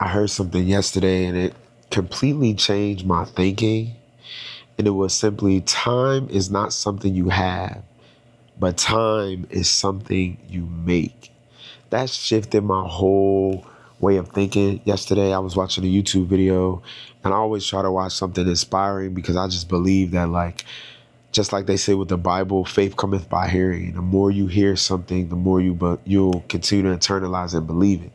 I heard something yesterday and it completely changed my thinking. And it was simply time is not something you have, but time is something you make. That shifted my whole way of thinking. Yesterday, I was watching a YouTube video, and I always try to watch something inspiring because I just believe that, like, just like they say with the Bible, faith cometh by hearing. The more you hear something, the more you'll continue to internalize and believe it.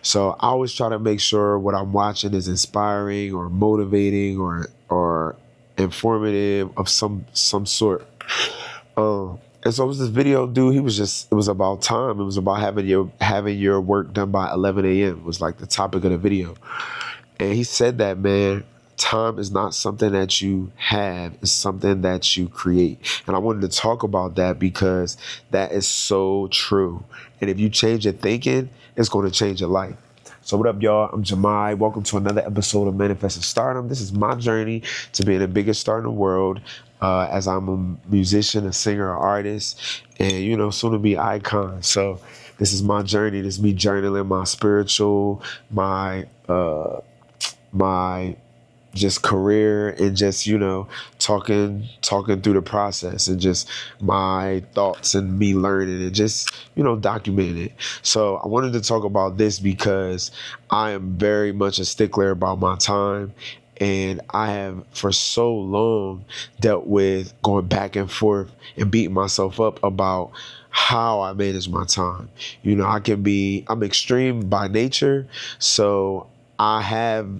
So I always try to make sure what I'm watching is inspiring or motivating or informative of some sort. And so it was this video, dude. It was about time. It was about having your work done by 11 a.m. was like the topic of the video. And he said that, man, time is not something that you have, it's something that you create. And I wanted to talk about that because that is so true. And if you change your thinking, it's going to change your life. So what up, y'all? I'm Jamai. Welcome to another episode of Manifesting Stardom. This is my journey to being the biggest star in the world, as I'm a musician, a singer, an artist, and, soon to be icon. So this is my journey. This is me journaling my spiritual, my just career, and just talking through the process, and just my thoughts and me learning, and just documenting it. So I wanted to talk about this because I am very much a stickler about my time, and I have for so long dealt with going back and forth and beating myself up about how I manage my time. I'm extreme by nature, so I have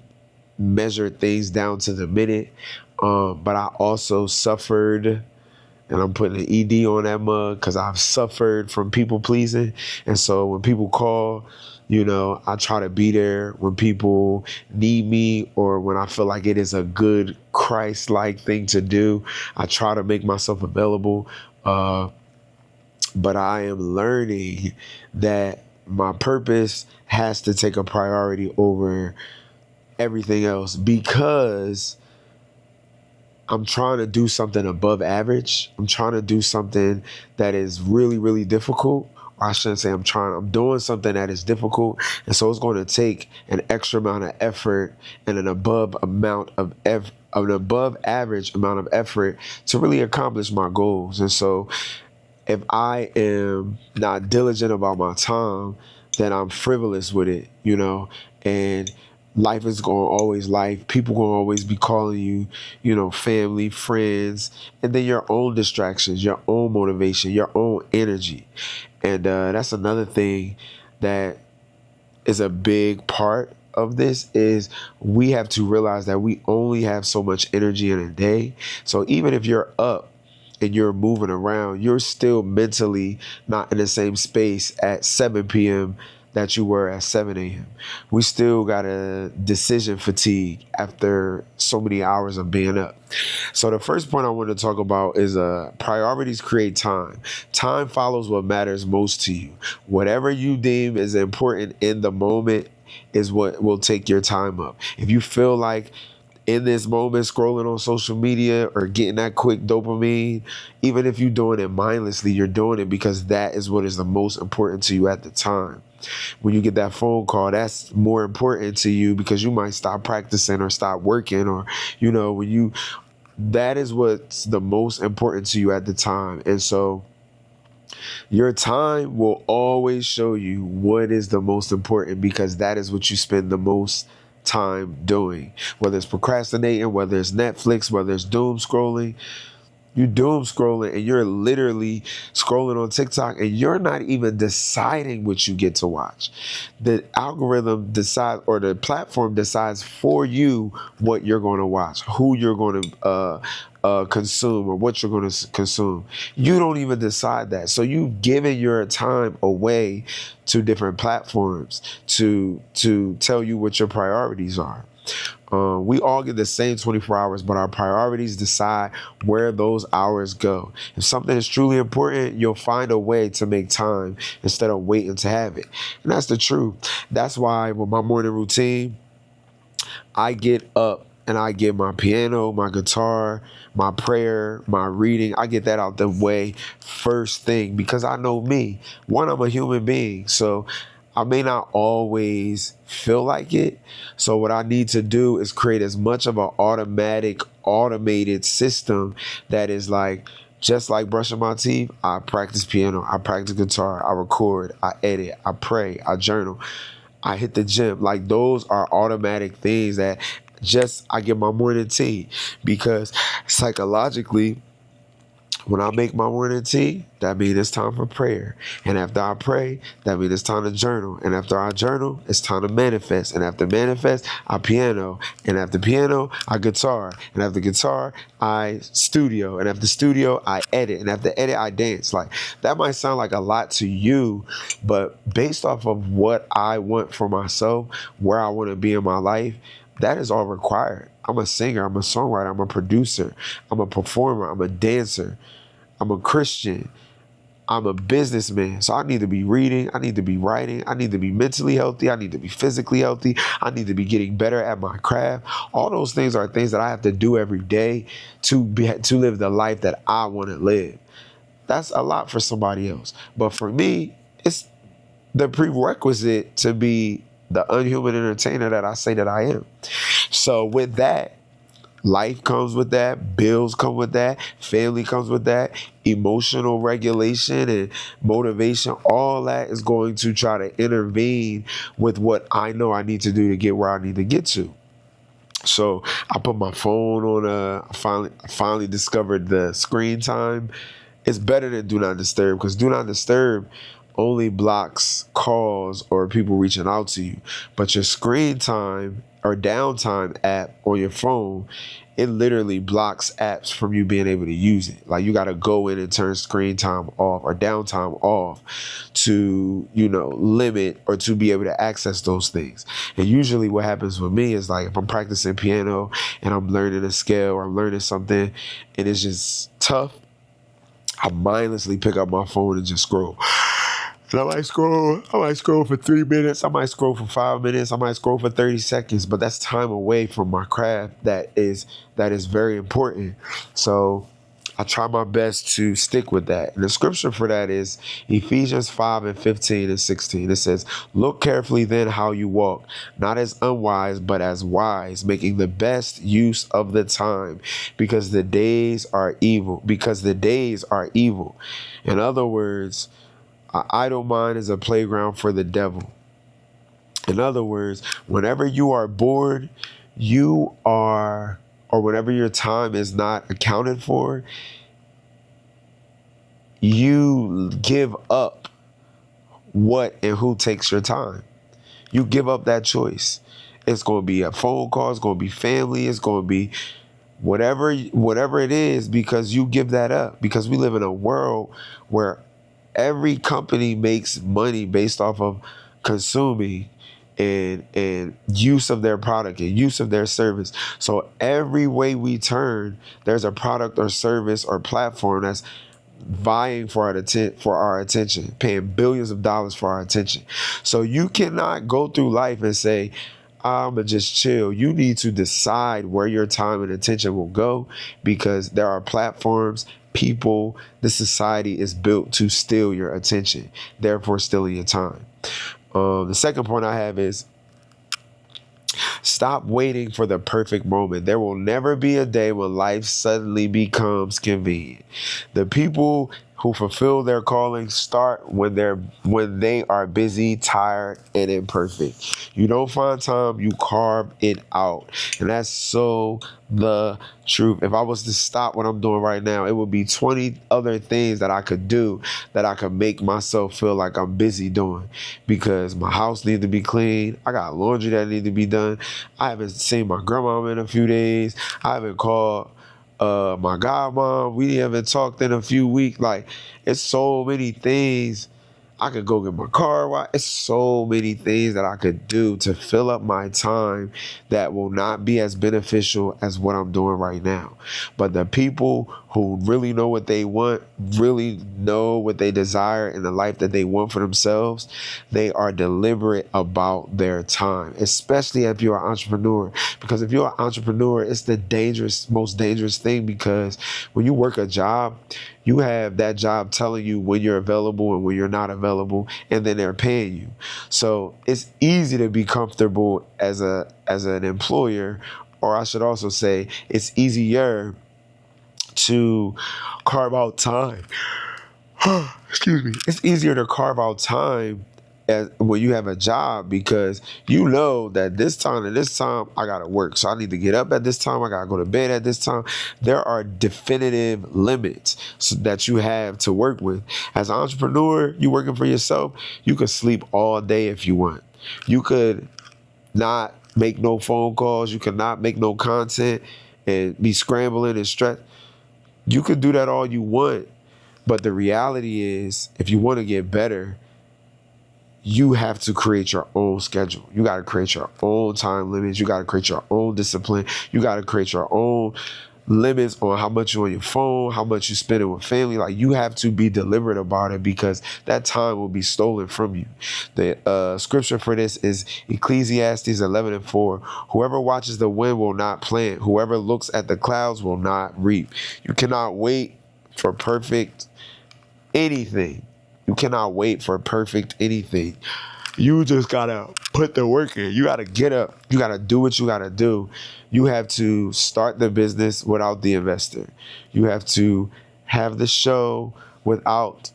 measured things down to the minute. But I also suffered, and I'm putting an ED on that mug because I've suffered from people pleasing. And so when people call, I try to be there when people need me, or when I feel like it is a good Christ-like thing to do. I try to make myself available. But I am learning that my purpose has to take a priority over everything else, because I'm trying to do something above average. I'm trying to do something that is really, really difficult. Or I shouldn't say I'm doing something that is difficult. And so it's going to take an extra amount of effort and an above average amount of effort to really accomplish my goals. And so if I am not diligent about my time, then I'm frivolous with it, and life is going to always life. People going to always be calling you, family, friends, and then your own distractions, your own motivation, your own energy. And that's another thing that is a big part of this, is we have to realize that we only have so much energy in a day. So even if you're up and you're moving around, you're still mentally not in the same space at 7 p.m. that you were at 7 a.m. We still got a decision fatigue after so many hours of being up. So the first point I want to talk about is priorities create time. Time follows what matters most to you. Whatever you deem is important in the moment is what will take your time up. If you feel like in this moment scrolling on social media or getting that quick dopamine, even if you're doing it mindlessly, you're doing it because that is what is the most important to you at the time. When you get that phone call, that's more important to you because you might stop practicing or stop working, or that is what's the most important to you at the time. And so your time will always show you what is the most important, because that is what you spend the most time doing. Whether it's procrastinating, whether it's Netflix, whether it's doom scrolling, you doom scrolling, and you're literally scrolling on TikTok, and you're not even deciding what you get to watch. The algorithm decides, or the platform decides for you what you're going to watch, who you're going to consume, or what you're going to consume. You don't even decide that. So you've given your time away to different platforms to tell you what your priorities are. We all get the same 24 hours, but our priorities decide where those hours go. If something is truly important, you'll find a way to make time instead of waiting to have it. And that's the truth. That's why with my morning routine, I get up and I get my piano, my guitar, my prayer, my reading. I get that out the way first thing, because I know me. One, I'm a human being. So I may not always feel like it. So what I need to do is create as much of an automated system that is like, just like brushing my teeth, I practice piano, I practice guitar, I record, I edit, I pray, I journal, I hit the gym. Like, those are automatic things that just I get my morning tea, because psychologically, when I make my morning tea, that means it's time for prayer. And after I pray, that means it's time to journal. And after I journal, it's time to manifest. And after manifest, I piano. And after piano, I guitar. And after guitar, I studio. And after studio, I edit. And after edit, I dance. Like, that might sound like a lot to you, but based off of what I want for myself, where I want to be in my life, that is all required. I'm a singer, I'm a songwriter, I'm a producer, I'm a performer, I'm a dancer, I'm a Christian, I'm a businessman. So I need to be reading, I need to be writing, I need to be mentally healthy, I need to be physically healthy, I need to be getting better at my craft. All those things are things that I have to do every day to live the life that I want to live. That's a lot for somebody else. But for me, it's the prerequisite to be the unhuman entertainer that I say that I am. So with that, life comes with that, bills come with that, family comes with that, emotional regulation and motivation, all that is going to try to intervene with what I know I need to do to get where I need to get to. So I put my phone on I finally discovered the screen time. It's better than Do Not Disturb, because Do Not Disturb only blocks calls or people reaching out to you. But your screen time or downtime app on your phone, it literally blocks apps from you being able to use it. Like, you got to go in and turn screen time off or downtime off to, limit or to be able to access those things. And usually what happens with me is, like, if I'm practicing piano and I'm learning a scale or I'm learning something and it's just tough, I mindlessly pick up my phone and just scroll. And I might scroll for 3 minutes, I might scroll for 5 minutes, I might scroll for 30 seconds, but that's time away from my craft that is very important. So I try my best to stick with that. And the scripture for that is Ephesians 5:15 and 16. It says, "Look carefully then how you walk, not as unwise, but as wise, making the best use of the time, because the days are evil." In other words, an idle mind is a playground for the devil. In other words, whenever you are bored, or whenever your time is not accounted for, you give up what and who takes your time. You give up that choice. It's going to be a phone call, it's going to be family, it's going to be whatever it is, because you give that up. Because we live in a world where every company makes money based off of consuming and use of their product and use of their service. So every way we turn, there's a product or service or platform that's vying for our attention, paying billions of dollars for our attention. So you cannot go through life and say, I'm going to just chill. You need to decide where your time and attention will go, because there are platforms, people, the society is built to steal your attention, therefore stealing your time. The second point I have is, stop waiting for the perfect moment. There will never be a day when life suddenly becomes convenient. The people who fulfill their calling start when they are busy, tired, and imperfect. You don't find time, you carve it out. And that's so the truth. If I was to stop what I'm doing right now, it would be 20 other things that I could do that I could make myself feel like I'm busy doing, because my house needs to be clean. I got laundry that needs to be done. I haven't seen my grandma in a few days. I haven't called my godmom. We haven't talked in a few weeks. Like, it's so many things. I could go get my car washed. It's so many things that I could do to fill up my time that will not be as beneficial as what I'm doing right now. But the people who really know what they want, really know what they desire in the life that they want for themselves, they are deliberate about their time, especially if you're an entrepreneur. Because if you're an entrepreneur, it's the most dangerous thing, because when you work a job, you have that job telling you when you're available and when you're not available. available, and then they're paying you. So it's easy to be comfortable as an employer, or I should also say it's easier to carve out time. Excuse me. It's easier to carve out time when you have a job, because you know that this time to this time I gotta work. So I need to get up at this time. I gotta go to bed at this time. There are definitive limits that you have to work with. As an entrepreneur, you working for yourself, you could sleep all day if you want. You could not make no phone calls. You could not make no content and be scrambling and stressed. You could do that all you want. But the reality is, if you want to get better, you have to create your own schedule. You got to create your own time limits. You got to create your own discipline. You got to create your own limits on how much you're on your phone, how much you spend it with family. Like, you have to be deliberate about it, because that time will be stolen from you. The scripture for this is Ecclesiastes 11:4. Whoever watches the wind will not plant. Whoever looks at the clouds will not reap. You cannot wait for perfect anything. You cannot wait for perfect anything. You just gotta put the work in. You gotta get up. You gotta do what you gotta do. You have to start the business without the investor. You have to have the show without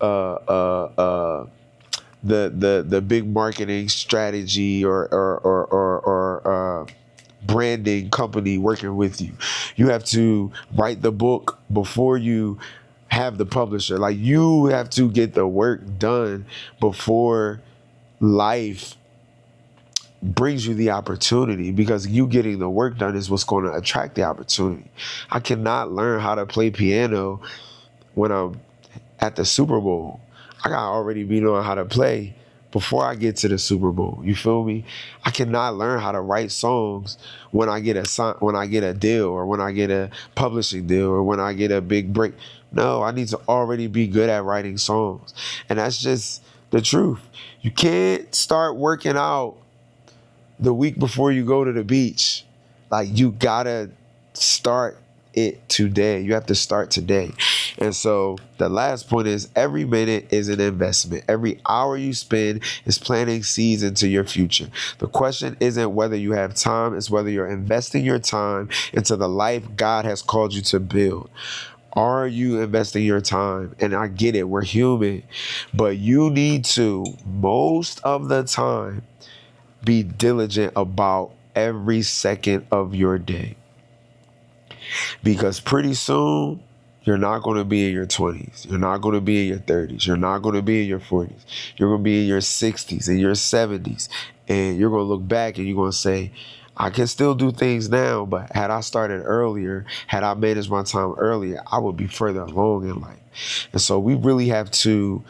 the big marketing strategy or branding company working with you. You have to write the book before you have the publisher. Like, you have to get the work done before life brings you the opportunity, because you getting the work done is what's going to attract the opportunity. I cannot learn how to play piano when I'm at the Super Bowl. I gotta already be knowing how to play before I get to the Super Bowl. You feel me? I cannot learn how to write songs when I get a deal, or when I get a publishing deal, or when I get a big break. No, I need to already be good at writing songs. And that's just the truth. You can't start working out the week before you go to the beach. Like, you gotta start it today. You have to start today. And so the last point is, every minute is an investment. Every hour you spend is planting seeds into your future. The question isn't whether you have time, it's whether you're investing your time into the life God has called you to build. Are you investing your time? And I get it, we're human, but you need to, most of the time, be diligent about every second of your day. Because pretty soon, you're not going to be in your 20s. You're not going to be in your 30s. You're not going to be in your 40s. You're going to be in your 60s and your 70s. And you're going to look back and you're going to say, I can still do things now, but had I started earlier, had I managed my time earlier, I would be further along in life. And so we really have to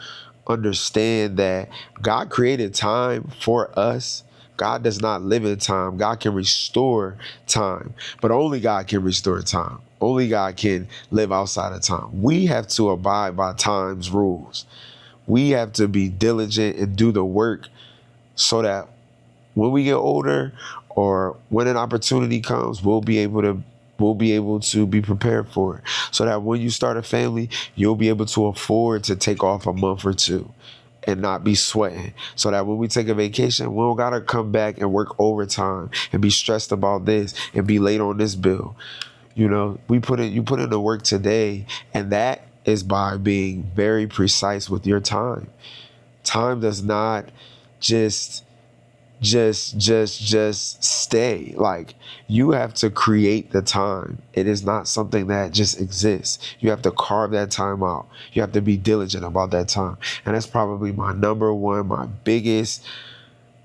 understand that God created time for us. God does not live in time. God can restore time, but only God can restore time. Only God can live outside of time. We have to abide by time's rules. We have to be diligent and do the work, so that when we get older, or when an opportunity comes, we'll be able to be prepared for it. So that when you start a family, you'll be able to afford to take off a month or two and not be sweating. So that when we take a vacation, we don't gotta come back and work overtime and be stressed about this and be late on this bill. You know, you put in the work today, and that is by being very precise with your time. Time does not just stay. Like, you have to create the time. It is not something that just exists. You have to carve that time out. You have to be diligent about that time. And that's probably my number one, my biggest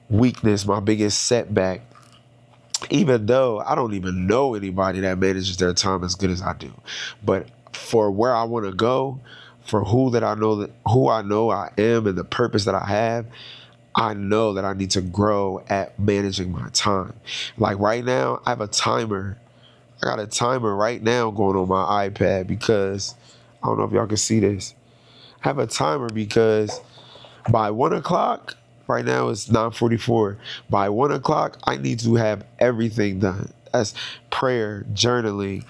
weakness, my biggest setback. Even though I don't even know anybody that manages their time as good as I do. But for where I want to go, for who I know I am, and the purpose that I have, I know that I need to grow at managing my time. Like, right now, I have a timer. I got a timer right now going on my iPad, because I don't know if y'all can see this. I have a timer because by 1 o'clock, right now it's 9:44. By 1 o'clock, I need to have everything done. That's prayer, journaling,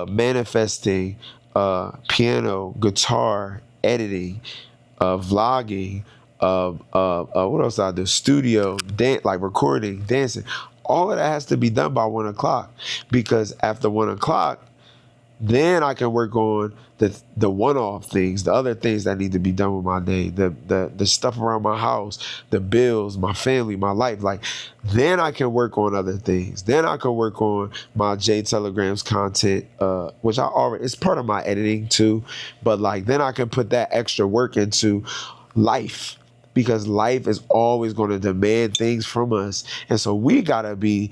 manifesting, piano, guitar, editing, vlogging, what else I do? Studio, like recording, dancing. All of that has to be done by 1 o'clock, because after 1 o'clock, then I can work on the one-off things, the other things that need to be done with my day, the stuff around my house, the bills, my family, my life. Like, then I can work on other things. Then I can work on my J Telegrams content, which I already, it's part of my editing too. But like, then I can put that extra work into life, because life is always going to demand things from us. And so we gotta be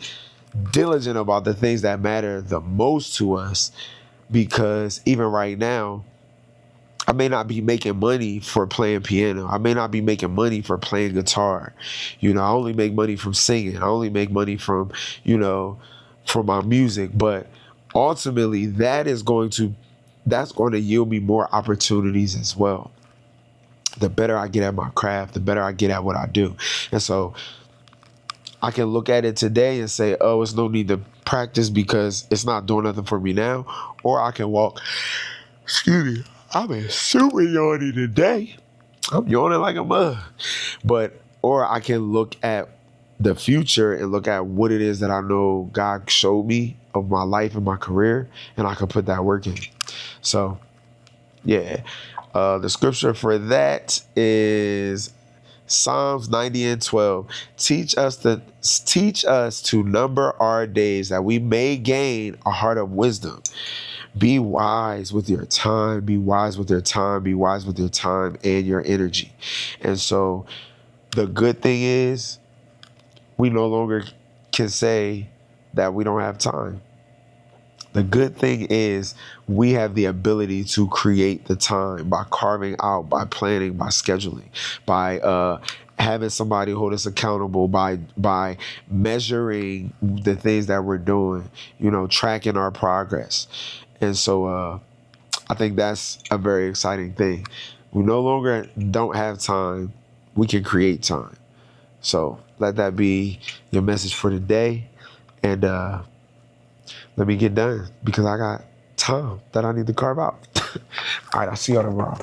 diligent about the things that matter the most to us, because even right now, I may not be making money for playing piano. I may not be making money for playing guitar. I only make money from singing. I only make money from, from my music. But ultimately, that's going to yield me more opportunities as well. The better I get at my craft, the better I get at what I do. And so I can look at it today and say, oh, it's no need to practice because it's not doing nothing for me now. Or I can walk, excuse me, I've been super yawning today. I'm yawning like a mug. Or I can look at the future and look at what it is that I know God showed me of my life and my career, and I can put that work in. So, yeah. The scripture for that is Psalms 90:12. Teach us to number our days, that we may gain a heart of wisdom. Be wise with your time. Be wise with your time. Be wise with your time and your energy. And so the good thing is, we no longer can say that we don't have time. The good thing is, we have the ability to create the time by carving out, by planning, by scheduling, by having somebody hold us accountable, by measuring the things that we're doing, tracking our progress. And so I think that's a very exciting thing. We no longer don't have time. We can create time. So let that be your message for today. And let me get done, because I got time that I need to carve out. All right, I'll see y'all tomorrow.